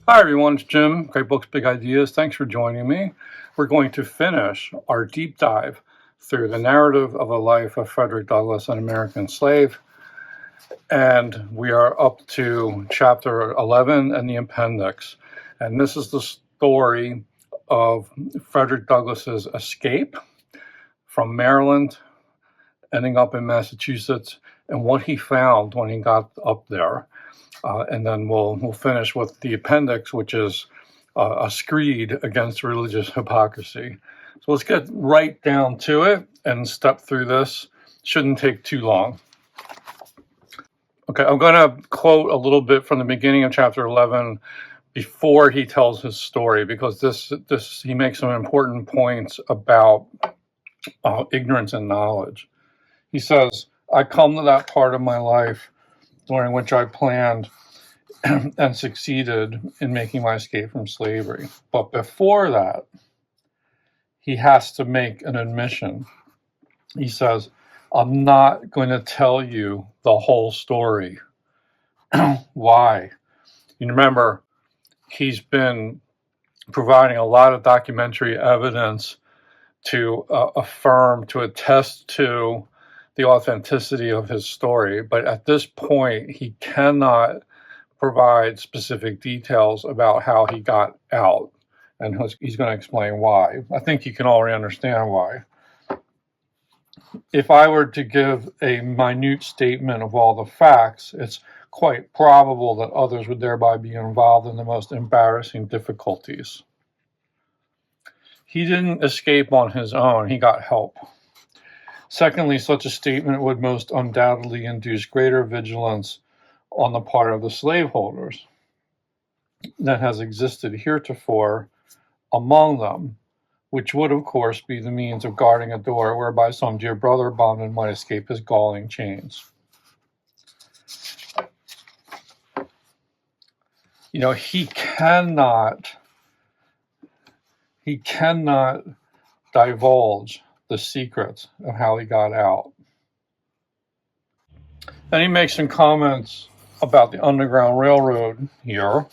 Hi everyone, it's Jim, Great Books, Big Ideas. Thanks for joining me. We're going to finish our deep dive through the narrative of the life of Frederick Douglass, an American slave. And we are up to chapter 11 and the appendix. And this is the story of Frederick Douglass's escape from Maryland, ending up in Massachusetts, and what he found when he got up there. And then we'll finish with the appendix, which is a screed against religious hypocrisy. So let's get right down to it and step through this. Shouldn't take too long. Okay, I'm going to quote a little bit from the beginning of chapter 11 before he tells his story, because he makes some important points about ignorance and knowledge. He says, "I come to that part of my life during which I planned and succeeded in making my escape from slavery. But before that, he has to make an admission. He says, I'm not going to tell you the whole story." Why? You remember, he's been providing a lot of documentary evidence to attest to the authenticity of his story. But at this point, he cannot provide specific details about how he got out, and he's going to explain why. I think you can already understand why. If I were to give a minute statement of all the facts, it's quite probable that others would thereby be involved in the most embarrassing difficulties. He didn't escape on his own, he got help. Secondly, such a statement would most undoubtedly induce greater vigilance on the part of the slaveholders than has existed heretofore among them, which would, of course, be the means of guarding a door whereby some dear brother bondman might escape his galling chains. You know, he cannot divulge the secrets of how he got out. Then he makes some comments about the Underground Railroad here,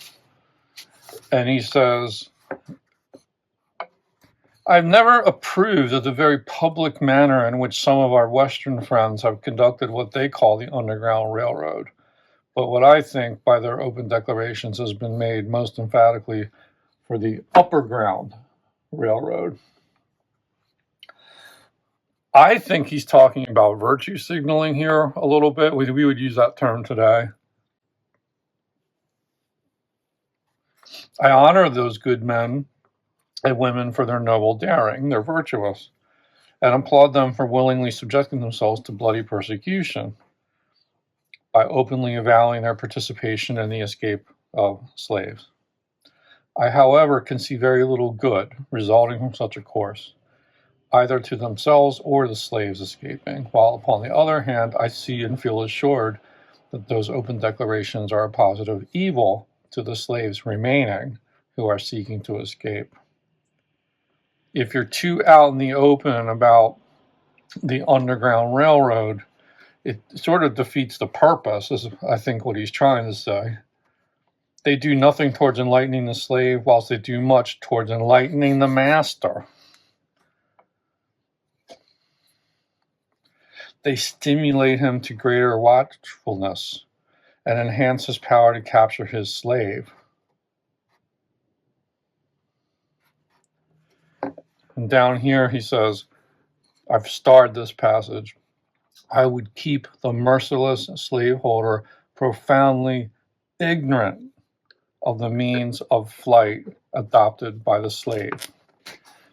and he says, I've never approved of the very public manner in which some of our Western friends have conducted what they call the Underground Railroad, but what I think by their open declarations has been made most emphatically for the Upper Ground Railroad. I think he's talking about virtue signaling here a little bit. We would use that term today. I honor those good men and women for their noble daring. They're virtuous, and applaud them for willingly subjecting themselves to bloody persecution by openly avowing their participation in the escape of slaves. I, however, can see very little good resulting from such a course, either to themselves or the slaves escaping, while upon the other hand, I see and feel assured that those open declarations are a positive evil to the slaves remaining who are seeking to escape. If you're too out in the open about the Underground Railroad, it sort of defeats the purpose, is I think what he's trying to say. They do nothing towards enlightening the slave, whilst they do much towards enlightening the master. They stimulate him to greater watchfulness and enhance his power to capture his slave. And down here he says, I've starred this passage, I would keep the merciless slaveholder profoundly ignorant of the means of flight adopted by the slave.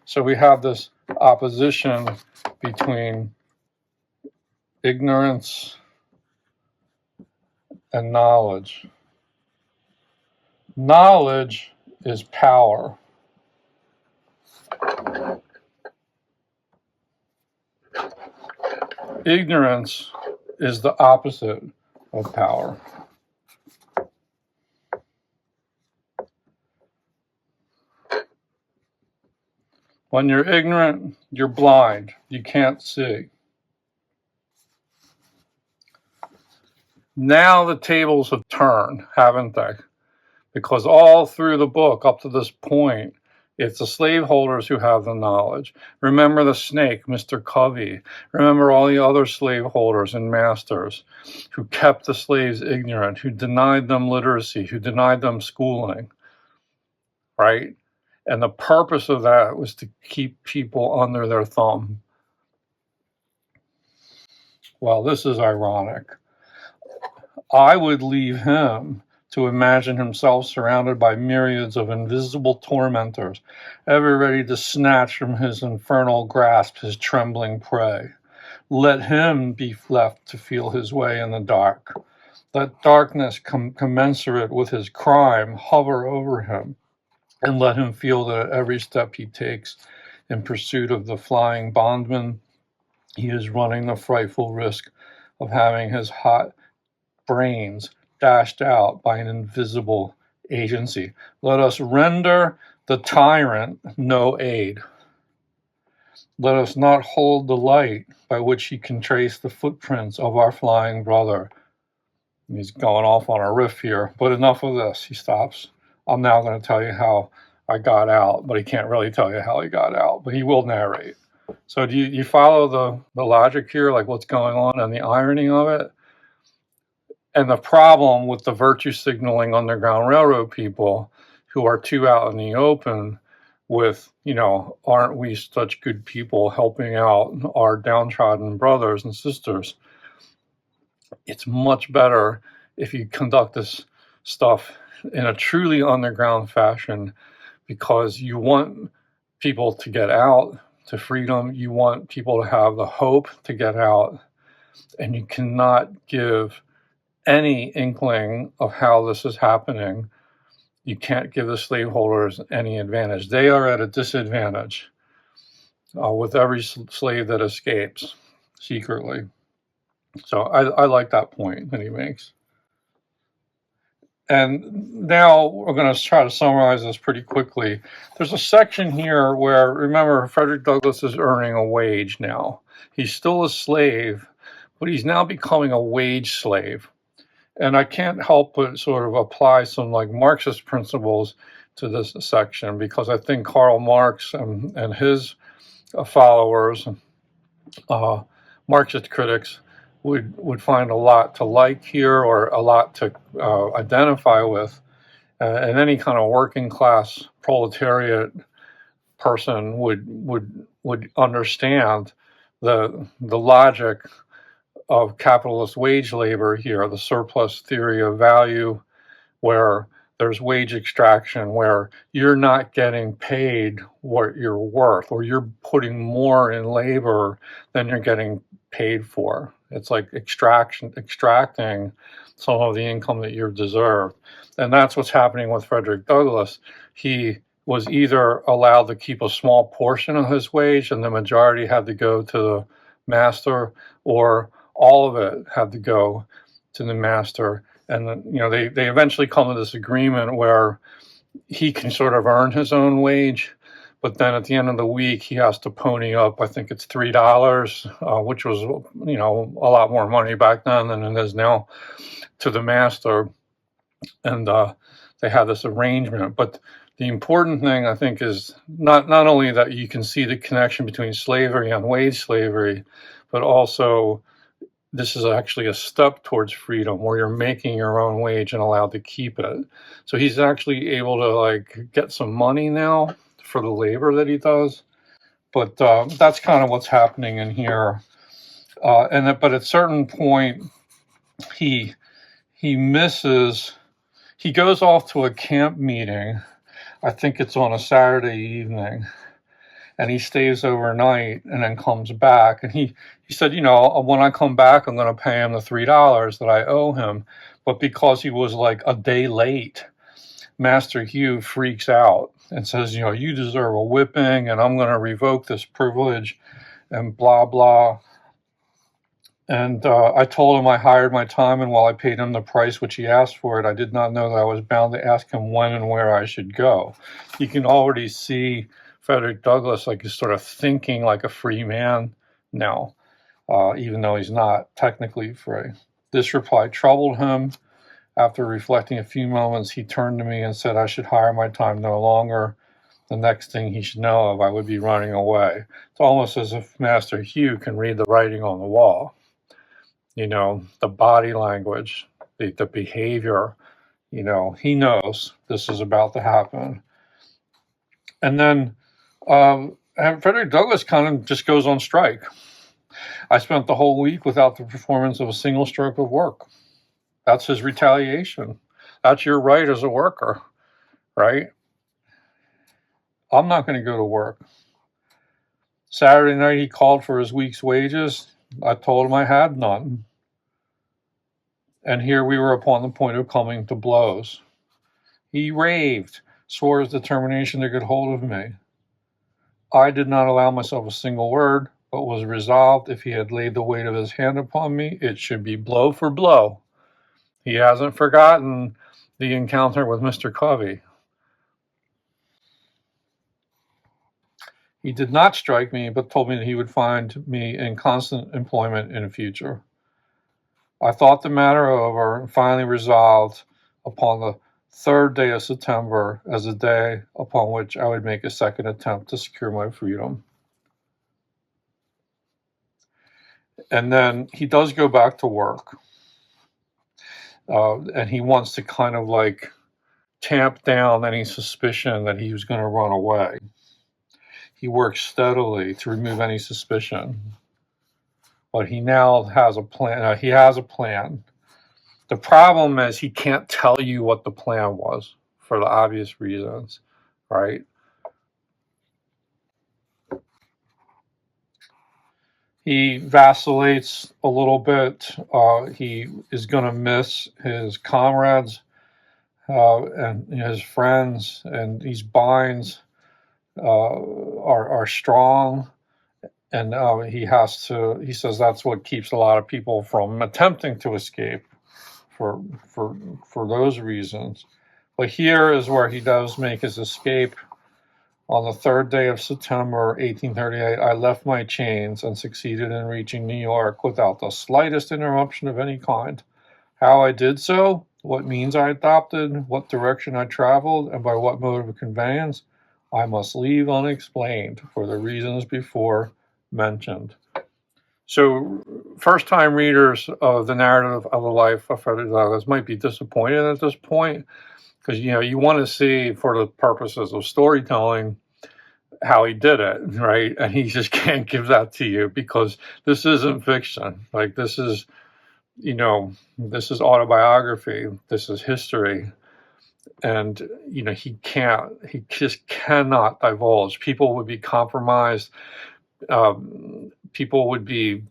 So we have this opposition between ignorance and knowledge. Knowledge is power. Ignorance is the opposite of power. When you're ignorant, you're blind. You can't see. Now the tables have turned, haven't they? because all through the book up to this point, it's the slaveholders who have the knowledge. Remember the snake, Mr. Covey. Remember all the other slaveholders and masters who kept the slaves ignorant, who denied them literacy, who denied them schooling, right? And the purpose of that was to keep people under their thumb. Well, this is ironic. I would leave him to imagine himself surrounded by myriads of invisible tormentors, ever ready to snatch from his infernal grasp his trembling prey. Let him be left to feel his way in the dark. Let darkness commensurate with his crime hover over him, and let him feel that at every step he takes in pursuit of the flying bondman, he is running the frightful risk of having his hot brains dashed out by an invisible agency. Let us render the tyrant no aid. Let us not hold the light by which he can trace the footprints of our flying brother. He's going off on a riff here, but enough of this. He stops. I'm now going to tell you how I got out, but he can't really tell you how he got out, but he will narrate. So do you follow the logic here, like what's going on and the irony of it? And the problem with the virtue signaling Underground Railroad people who are too out in the open with, aren't we such good people helping out our downtrodden brothers and sisters? It's much better if you conduct this stuff in a truly underground fashion, because you want people to get out to freedom. You want people to have the hope to get out, and you cannot give any inkling of how this is happening. You can't give the slaveholders any advantage. They are at a disadvantage with every slave that escapes secretly. So I like that point that he makes. And now we're going to try to summarize this pretty quickly. There's a section here where, remember, Frederick Douglass is earning a wage now. He's still a slave, but he's now becoming a wage slave. And I can't help but sort of apply some Marxist principles to this section, because I think Karl Marx and his followers, Marxist critics, would find a lot to like here, or a lot to identify with. And any kind of working class proletariat person would understand the logic of capitalist wage labor here, the surplus theory of value, where there's wage extraction, where you're not getting paid what you're worth, or you're putting more in labor than you're getting paid for. It's like extracting some of the income that you're deserved. And that's what's happening with Frederick Douglass. He was either allowed to keep a small portion of his wage and the majority had to go to the master, or all of it had to go to the master. And then, they eventually come to this agreement where he can sort of earn his own wage, but then at the end of the week he has to pony up, I think it's $3, which was a lot more money back then than it is now, to the master. And they have this arrangement. But the important thing, I think, is not only that you can see the connection between slavery and wage slavery, but also this is actually a step towards freedom, where you're making your own wage and allowed to keep it. So he's actually able to get some money now for the labor that he does. But that's kind of what's happening in here. But at a certain point, he goes off to a camp meeting. I think it's on a Saturday evening. And he stays overnight and then comes back. And he said, when I come back, I'm going to pay him the $3 that I owe him. But because he was a day late, Master Hugh freaks out and says, you deserve a whipping, and I'm going to revoke this privilege, and blah, blah. And I told him I hired my time, and while I paid him the price which he asked for it, I did not know that I was bound to ask him when and where I should go. You can already see Frederick Douglass he's sort of thinking like a free man now, even though he's not technically free. This reply troubled him, After reflecting a few moments, he turned to me and said I should hire my time no longer. The next thing he should know of, I would be running away. It's almost as if Master Hugh can read the writing on the wall. The body language, the behavior, he knows this is about to happen. And then and Frederick Douglass kind of just goes on strike. I spent the whole week without the performance of a single stroke of work. That's his retaliation. That's your right as a worker, right? I'm not going to go to work. Saturday night, he called for his week's wages. I told him I had none. And here we were upon the point of coming to blows. He raved, swore his determination to get hold of me. I did not allow myself a single word, but was resolved if he had laid the weight of his hand upon me, it should be blow for blow. He hasn't forgotten the encounter with Mr. Covey. He did not strike me, but told me that he would find me in constant employment in the future. I thought the matter over and finally resolved upon the 3rd day of September as a day upon which I would make a second attempt to secure my freedom. And then he does go back to work. And he wants to kind of like tamp down any suspicion that he was going to run away. He works steadily to remove any suspicion. But he now has a plan. He has a plan. The problem is he can't tell you what the plan was for the obvious reasons, right? He vacillates a little bit. He is going to miss his comrades and his friends, and these binds are strong. And he says that's what keeps a lot of people from attempting to escape for those reasons. But here is where he does make his escape. On the 3rd day of September, 1838, I left my chains and succeeded in reaching New York without the slightest interruption of any kind. How I did so, what means I adopted, what direction I traveled, and by what mode of conveyance, I must leave unexplained for the reasons before mentioned. So first-time readers of the narrative of the life of Frederick Douglass might be disappointed at this point because, you want to see, for the purposes of storytelling, how he did it, right? And he just can't give that to you because this isn't fiction. Like, this is autobiography. This is history. And, he just cannot divulge. People would be compromised. People would be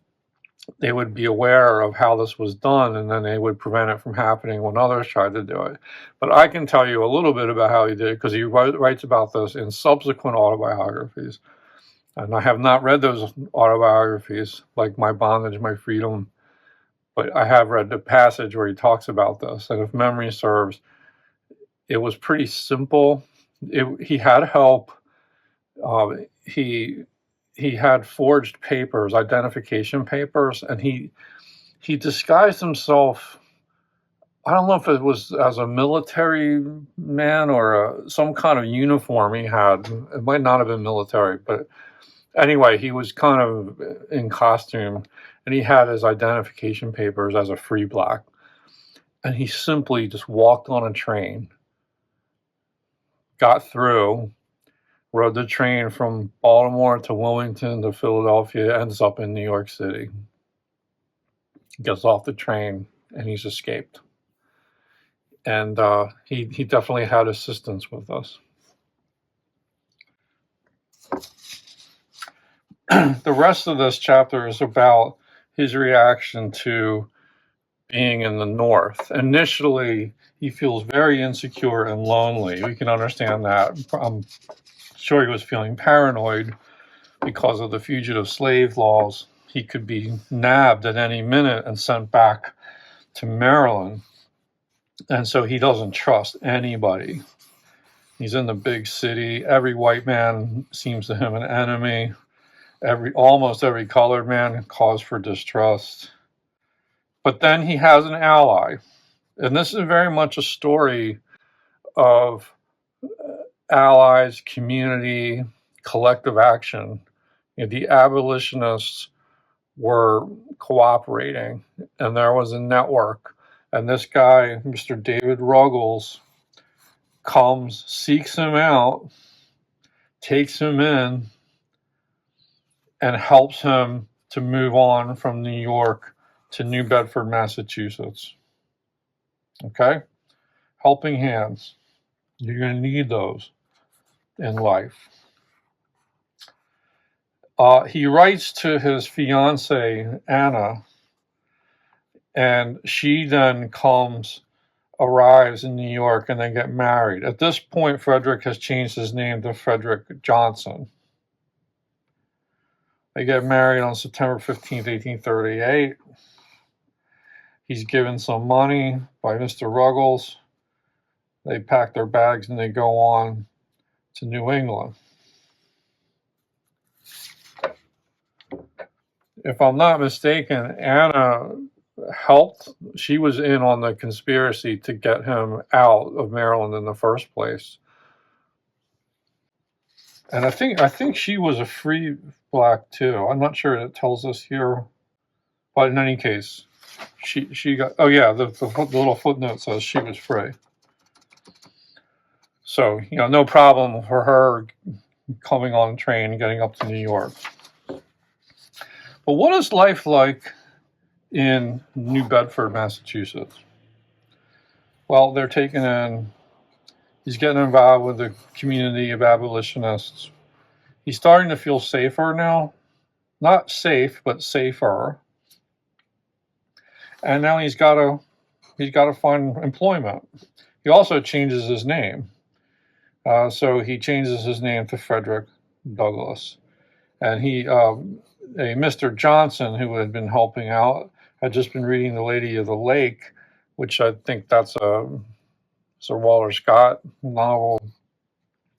aware of how this was done, and then they would prevent it from happening when others tried to do it. But I can tell you a little bit about how he did it because he writes about this in subsequent autobiographies. And I have not read those autobiographies, like My Bondage, My Freedom, but I have read the passage where he talks about this. And if memory serves, it was pretty simple. He had help. He had forged papers, identification papers, and he disguised himself. I don't know if it was as a military man or some kind of uniform he had. It might not have been military, but anyway, he was kind of in costume, and he had his identification papers as a free black. And he simply just walked on a train, got through, rode the train from Baltimore to Wilmington to Philadelphia, ends up in New York City. Gets off the train, and he's escaped. And he definitely had assistance with us. The rest of this chapter is about his reaction to being in the North. Initially, he feels very insecure and lonely. We can understand that. I'm sure he was feeling paranoid because of the fugitive slave laws. He could be nabbed at any minute and sent back to Maryland. And so he doesn't trust anybody. He's in the big city. Every white man seems to him an enemy. Almost every colored man cause for distrust. But then he has an ally. And this is very much a story of allies, community, collective action. The abolitionists were cooperating, and there was a network. And this guy, Mr. David Ruggles, comes, seeks him out, takes him in, and helps him to move on from New York to New Bedford, Massachusetts. Okay? Helping hands. You're going to need those in life. He writes to his fiancee, Anna, and she then arrives in New York, and they get married. At this point, Frederick has changed his name to Frederick Johnson. They get married on September 15th, 1838. He's given some money by Mr. Ruggles. They pack their bags and they go on to New England. If I'm not mistaken, Anna she was in on the conspiracy to get him out of Maryland in the first place. And I think she was a free black too. I'm not sure it tells us here, but in any case, she got. Oh yeah, the little footnote says she was free. So no problem for her coming on a train and getting up to New York. But what is life like in New Bedford, Massachusetts? Well, they're taking in. He's getting involved with the community of abolitionists. He's starting to feel safer now. Not safe, but safer. And now he's got to find employment. He also changes his name. So he changes his name to Frederick Douglass. And a Mr. Johnson, who had been helping out, had just been reading The Lady of the Lake, which I think that's a Sir Walter Scott novel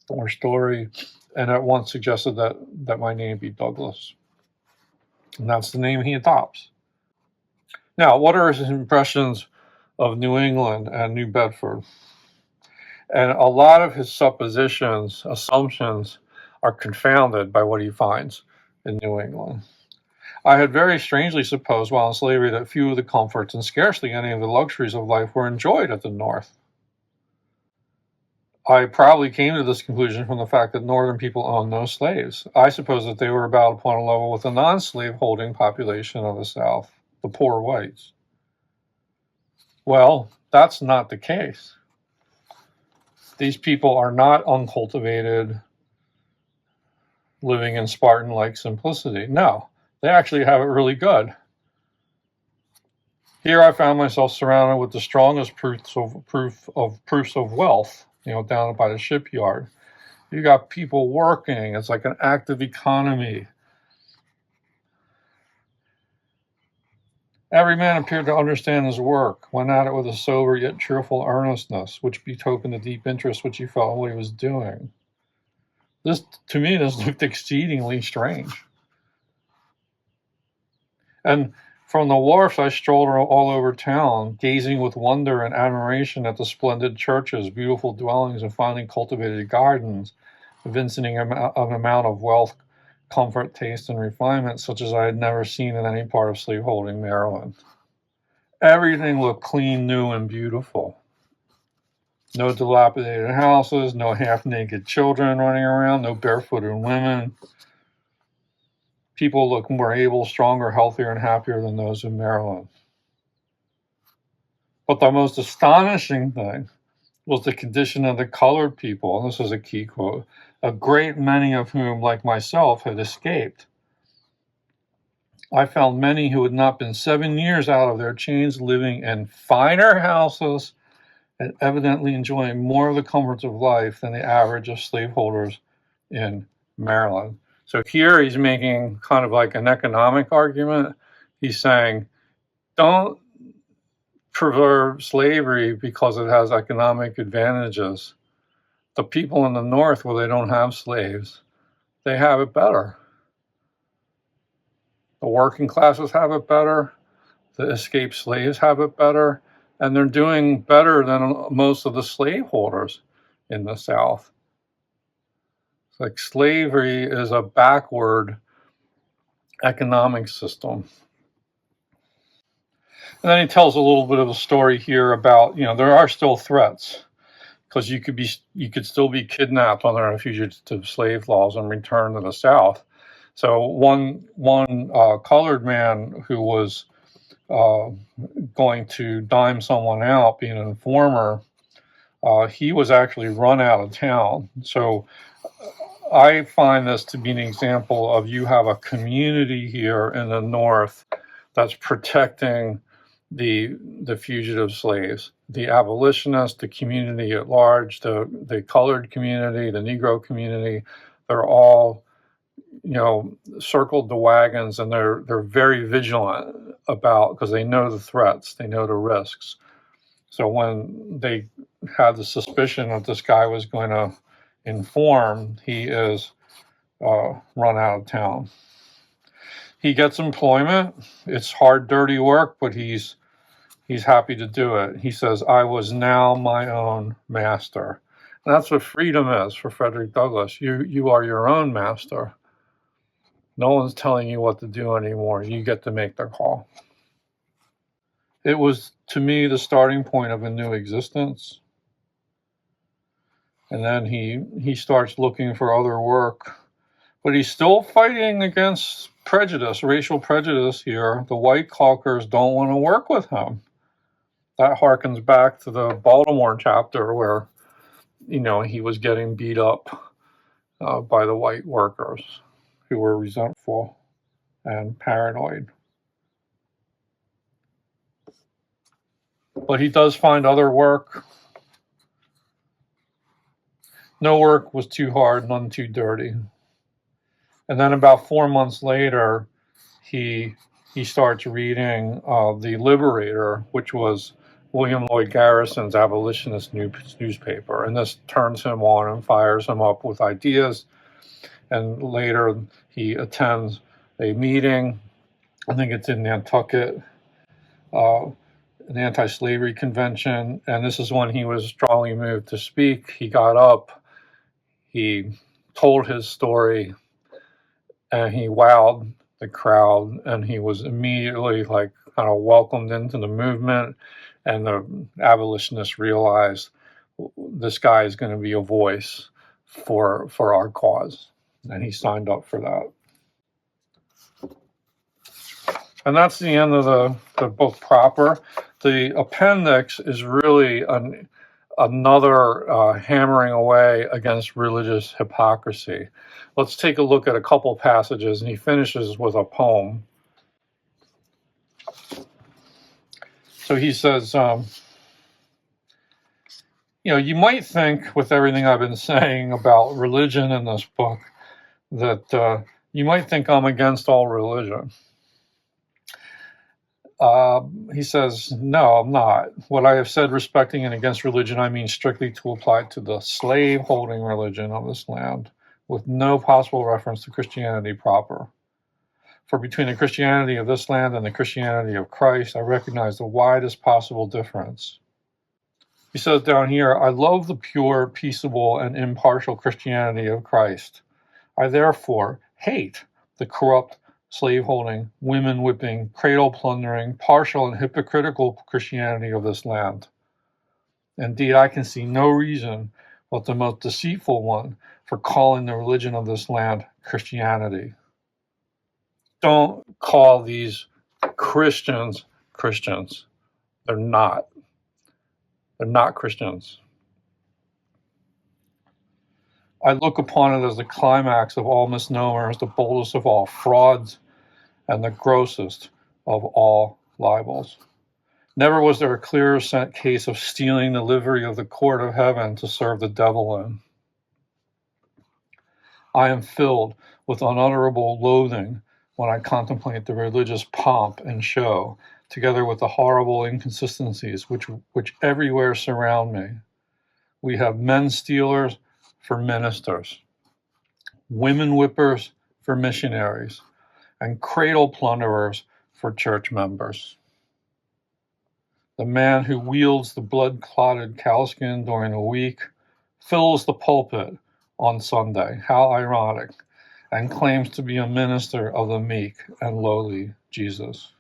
or story, and at once suggested that my name be Douglas. And that's the name he adopts. Now, what are his impressions of New England and New Bedford? And a lot of his assumptions are confounded by what he finds in New England. I had very strangely supposed while in slavery that few of the comforts and scarcely any of the luxuries of life were enjoyed at the North. I probably came to this conclusion from the fact that Northern people owned no slaves. I suppose that they were about upon a level with the non-slave holding population of the South, the poor whites. Well, that's not the case. These people are not uncultivated, living in Spartan-like simplicity. No, they actually have it really good. Here I found myself surrounded with the strongest proofs of wealth, down by the shipyard. You got people working. It's like an active economy. Every man appeared to understand his work, went at it with a sober yet cheerful earnestness, which betokened the deep interest which he felt in what he was doing. To me, this looked exceedingly strange. And from the wharfs, I strolled all over town, gazing with wonder and admiration at the splendid churches, beautiful dwellings, and finely cultivated gardens, evincing an amount of wealth, comfort, taste, and refinement such as I had never seen in any part of slaveholding Maryland. Everything looked clean, new, and beautiful. No dilapidated houses, no half-naked children running around, no barefooted women. People look more able, stronger, healthier, and happier than those in Maryland. But the most astonishing thing was the condition of the colored people, and this is a key quote, a great many of whom, like myself, had escaped. I found many who had not been 7 years out of their chains living in finer houses and evidently enjoying more of the comforts of life than the average of slaveholders in Maryland. So here he's making kind of like an economic argument. He's saying, don't preserve slavery because it has economic advantages. The people in the North, where they don't have slaves, they have it better. The working classes have it better. The escaped slaves have it better. and they're doing better than most of the slaveholders in the South. It's like slavery is a backward economic system. And then he tells a little bit of a story here about, there are still threats, because you could still be kidnapped under fugitive slave laws and returned to the South. So one colored man who was going to dime someone out, being an informer, he was actually run out of town. So I find this to be an example of, you have a community here in the North that's protecting the fugitive slaves, the abolitionists, the community at large, the colored community, the Negro community. They're all, circled the wagons, and they're very vigilant about, because they know the threats, they know the risks. So when they had the suspicion that this guy was going to inform, he is run out of town. He gets employment. It's hard, dirty work, but he's happy to do it. He says, "I was now my own master." And that's what freedom is for Frederick Douglass. You are your own master. No one's telling you what to do anymore. You get to make the call. It was, to me, the starting point of a new existence. And then he starts looking for other work. But he's still fighting against prejudice, racial prejudice here. The white Caulkers don't want to work with him. That harkens back to the Baltimore chapter where, he was getting beat up by the white workers who were resentful and paranoid. But he does find other work. No work was too hard, none too dirty. And then about 4 months later, he starts reading The Liberator, which was William Lloyd Garrison's abolitionist newspaper. And this turns him on and fires him up with ideas. And later he attends a meeting, I think it's in Nantucket, an anti-slavery convention. And this is when he was strongly moved to speak. He got up, he told his story, and he wowed the crowd, and he was immediately kind of welcomed into the movement. And the abolitionists realized, this guy is going to be a voice for our cause. And he signed up for that. And that's the end of the book proper. The appendix is really another hammering away against religious hypocrisy. Let's take a look at a couple passages, and he finishes with a poem. So he says, you might think, with everything I've been saying about religion in this book, that you might think I'm against all religion. He says, no, I'm not. What I have said respecting and against religion, I mean strictly to apply to the slave-holding religion of this land, with no possible reference to Christianity proper. For between the Christianity of this land and the Christianity of Christ, I recognize the widest possible difference. He says down here, I love the pure, peaceable, and impartial Christianity of Christ. I therefore hate the corrupt, slave-holding, women-whipping, cradle-plundering, partial and hypocritical Christianity of this land. Indeed, I can see no reason but the most deceitful one for calling the religion of this land Christianity. Don't call these Christians Christians. They're not. They're not Christians. I look upon it as the climax of all misnomers, the boldest of all frauds, and the grossest of all libels. Never was there a clearer case of stealing the livery of the court of heaven to serve the devil in. I am filled with unutterable loathing when I contemplate the religious pomp and show, together with the horrible inconsistencies which everywhere surround me. We have men stealers for ministers, women whippers for missionaries, and cradle plunderers for church members. The man who wields the blood-clotted cowskin during the week fills the pulpit on Sunday. How ironic. And claims to be a minister of the meek and lowly Jesus.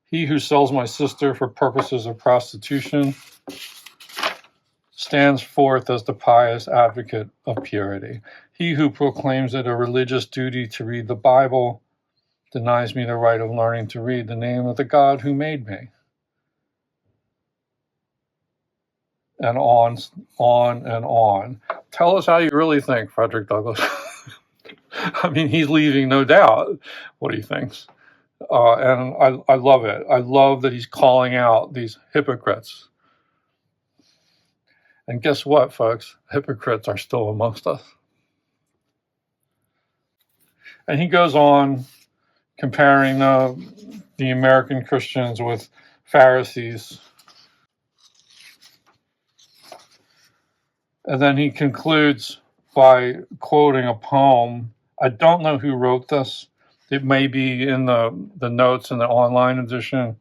He who sells my sister for purposes of prostitution stands forth as the pious advocate of purity. He who proclaims it a religious duty to read the Bible denies me the right of learning to read the name of the God who made me. And on and on. Tell us how you really think, Frederick Douglass. I mean, he's leaving no doubt what he thinks. And I love it. I love that he's calling out these hypocrites. And guess what, folks? Hypocrites are still amongst us. And he goes on comparing the American Christians with Pharisees. And then he concludes by quoting a poem. I don't know who wrote this. It may be in the notes in the online edition,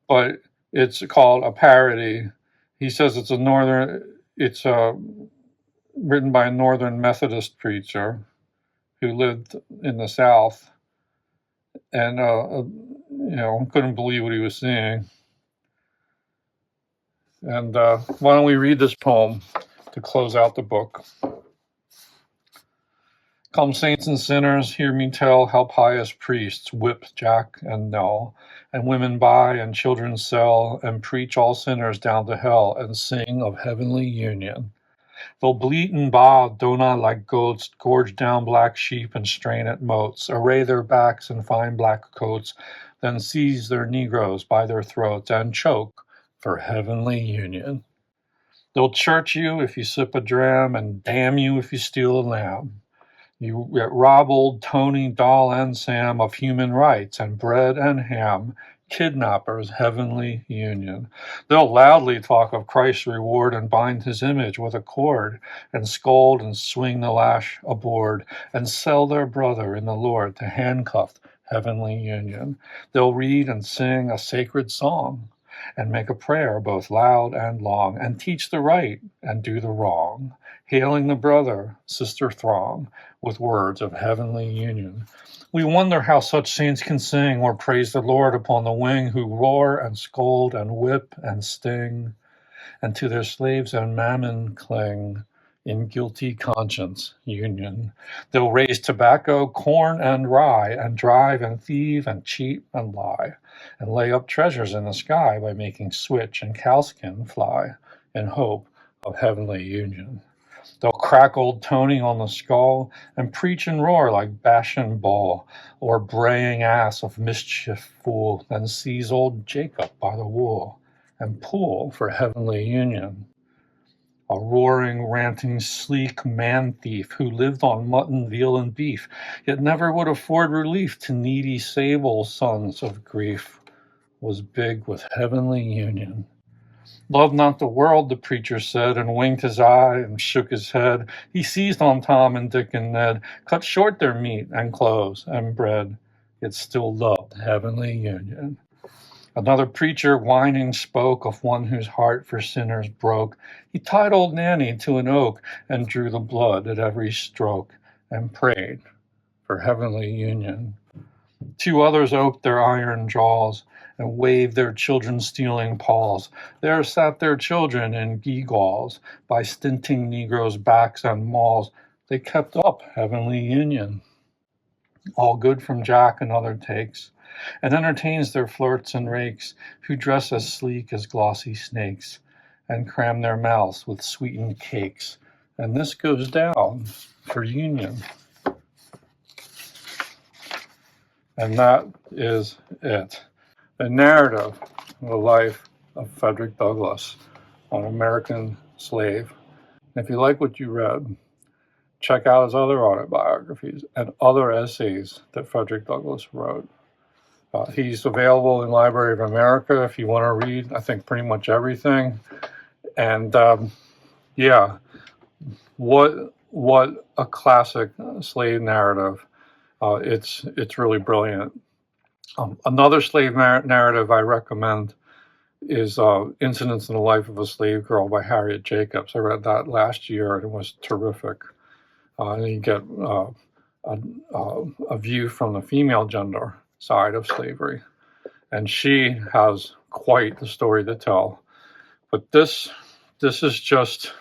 but it's called a parody. He says it's written by a Northern Methodist preacher who lived in the South, and couldn't believe what he was seeing. And why don't we read this poem to close out the book? Come, saints and sinners, hear me tell how pious priests whip Jack and Nell, and women buy and children sell, and preach all sinners down to hell, and sing of heavenly union. They'll bleat and baa, dona like goats, gorge down black sheep and strain at moats, array their backs in fine black coats, then seize their negroes by their throats, and choke for heavenly union. They'll church you if you sip a dram, and damn you if you steal a lamb. You rob old Tony, Doll, and Sam of human rights and bread and ham, kidnappers, heavenly union. They'll loudly talk of Christ's reward and bind his image with a cord, and scold and swing the lash aboard, and sell their brother in the Lord to handcuffed heavenly union. They'll read and sing a sacred song, and make a prayer both loud and long, and teach the right and do the wrong, hailing the brother, sister throng, with words of heavenly union. We wonder how such saints can sing or praise the Lord upon the wing, who roar and scold and whip and sting, and to their slaves and mammon cling in guilty conscience union. They'll raise tobacco, corn, and rye, and drive and thieve and cheat and lie, and lay up treasures in the sky by making switch and cowskin fly in hope of heavenly union. They'll crack old Tony on the skull and preach and roar like Bashan bull, or braying ass of mischief fool, then seize old Jacob by the wool and pull for heavenly union. A roaring, ranting, sleek man-thief who lived on mutton, veal, and beef, yet never would afford relief to needy sable sons of grief, was big with heavenly union. Love not the world, the preacher said, and winked his eye and shook his head. He seized on Tom and Dick and Ned, cut short their meat and clothes and bread, yet still loved heavenly union. Another preacher whining spoke of one whose heart for sinners broke. He tied old Nanny to an oak and drew the blood at every stroke and prayed for heavenly union. Two others oped their iron jaws and waved their children-stealing paws. There sat their children in gewgaws by stinting Negroes' backs and mauls. They kept up heavenly union. All good from Jack another takes, and entertains their flirts and rakes, who dress as sleek as glossy snakes, and cram their mouths with sweetened cakes. And this goes down for union. And that is it. The narrative of the life of Frederick Douglass, an American slave. And if you like what you read, check out his other autobiographies and other essays that Frederick Douglass wrote. He's available in Library of America if you want to read, I think, pretty much everything. And what a classic slave narrative. It's really brilliant. Another slave narrative I recommend is Incidents in the Life of a Slave Girl by Harriet Jacobs. I read that last year and it was terrific. And you get a view from the female gender side of slavery. And she has quite the story to tell. But this is just,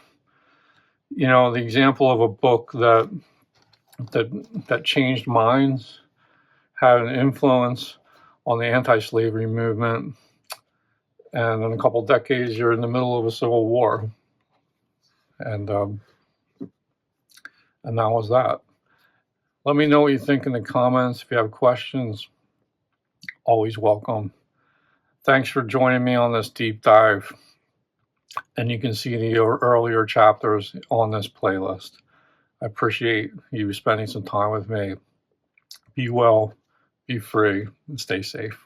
the example of a book that changed minds, had an influence on the anti-slavery movement, and in a couple decades, you're in the middle of a civil war, and that was that. Let me know what you think in the comments. If you have questions, always welcome. Thanks for joining me on this deep dive, and you can see the earlier chapters on this playlist. I appreciate you spending some time with me. Be well, be free, and stay safe.